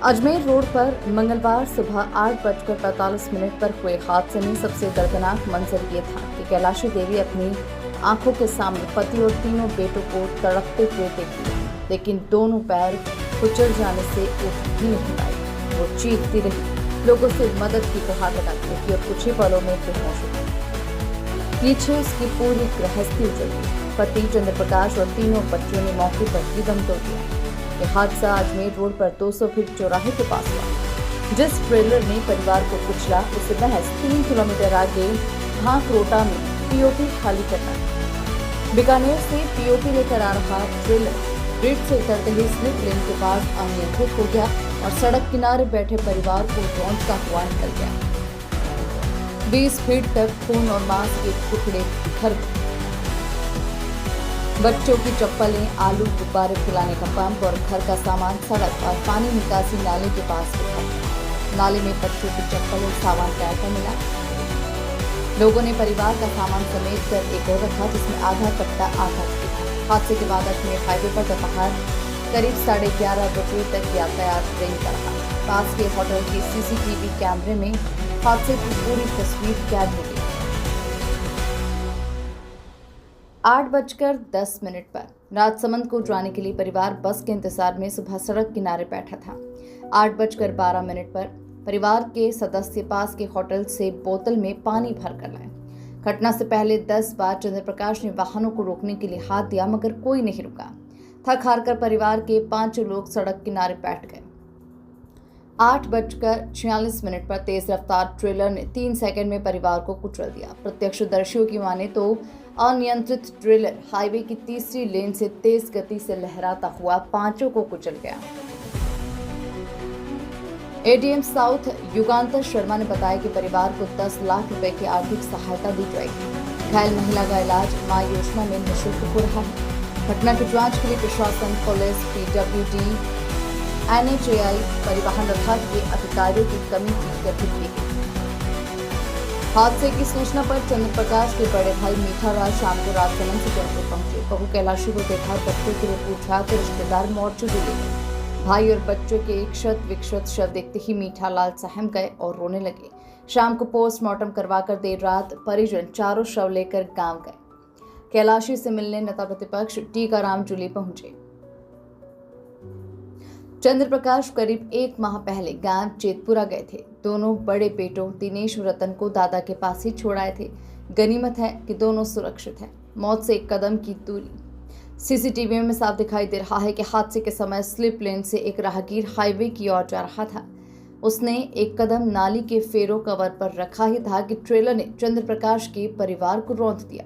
Ajmer road पर मंगलवार सुबह 8:45 पर हुए हादसे में सबसे दर्दनाक मंजर ये था कि कैलाशी देवी अपनी आंखों के सामने पति और तीनों बेटों को तड़पते हुए देखती, लेकिन दोनों पैर कुचल जाने से उठ भी नहीं पाई। वो चीखती रही, लोगों से मदद की गुहार लगाती रही और कुछ ही पलों में बेहोश हो गई। पीछे उसकी पूरी गृहस्थी उजड़ गई। पति चंद्र प्रकाश और तीनों बच्चों ने मौके पर ही दम तोड़ दिया। यह हादसा अजमेर रोड पर 200 फीट चौराहे के पास हुआ। जिस ट्रेलर ने परिवार को कुचला, उसे महज 3 किलोमीटर आगे भांकरोटा में पीओपी खाली करना है। बीकानेर से पीओपी लेकर आ रहा ट्रेलर ब्रिज से उतरते ही स्लिप लेन के पास अनियंत्रित हो गया और सड़क किनारे बैठे परिवार को रौंदता हुआ निकल गया। 20 फीट तक खून और मांस के टुकड़े बिखर गए। बच्चों की चप्पलें, आलू, गुब्बारे फुलाने का पंप और घर का सामान सड़क और पानी निकासी नाले के पास बिखर गया। नाले में बच्चों की चप्पल और सामान तैरता मिला। लोगों ने परिवार का सामान समेट कर एक और रखा, जिसमें आधा कट्टा आधा था। हादसे के बाद अजमेर हाईवे पर दोपहर करीब 11:30 बजे तक यातायात रेंज रहा। पास के होटल के सीसीटीवी कैमरे में हादसे की पूरी तस्वीर कैद हो गई। 8:10 पर राजसमंद को जाने के लिए परिवार बस के इंतजार में सुबह सड़क किनारे बैठा था। 8:12 पर परिवार के सदस्य पास के होटल से बोतल में पानी भर कर लाए। घटना से पहले 10 बार चंद्र प्रकाश ने वाहनों को रोकने के लिए हाथ दिया, मगर कोई नहीं रुका। थक हार कर परिवार के 5 लोग सड़क किनारे बैठ गए। 8:46 पर तेज रफ्तार ट्रेलर ने 3 सेकंड में परिवार को कुचल दिया। प्रत्यक्षदर्शियों की माने तो अनियंत्रित ट्रेलर हाईवे की तीसरी लेन से तेज गति से लहराता हुआ 5 को कुचल गया। एडीएम साउथ युगांतर शर्मा ने बताया कि परिवार को 10 लाख रुपए की आर्थिक सहायता दी जाएगी। घायल महिला का इलाज मां योजना में निःशुल्क हो रहा है। घटना की जांच के लिए प्रशासन, पुलिस, पीडब्ल्यूडी, एनएचएआई, परिवहन विभाग के अधिकारियों की कमेटी गठित की गई। हादसे की सूचना पर चंद्र प्रकाश के बड़े भाई मीठा लाल शाम को राजसमंद से जयपुर पहुंचे। बहू कैलाशी को देखा, बच्चों के लिए पूछा तो रिश्तेदार मोर्चे ले गए। भाई और बच्चों के एक क्षत विक्षत शव देखते ही मीठा लाल सहम गए और रोने लगे। शाम को पोस्टमार्टम करवाकर देर रात परिजन चारों शव लेकर गांव गए। कैलाशी से मिलने नेता प्रतिपक्ष टीकाराम जूली पहुंचे। चंद्र प्रकाश करीब 1 माह पहले गांव चेतपुरा गए थे। दोनों बड़े बेटों दिनेश और रतन को दादा के पास ही छोड़ आए थे। गनीमत है कि दोनों सुरक्षित हैं। मौत से 1 कदम की दूरी। सीसीटीवी में साफ दिखाई दे रहा है कि हादसे के समय स्लिप लेन से एक राहगीर हाईवे की ओर जा रहा था। उसने 1 कदम नाली के फेरो कवर पर रखा ही था कि ट्रेलर ने चंद्र प्रकाश के परिवार को रौंद दिया।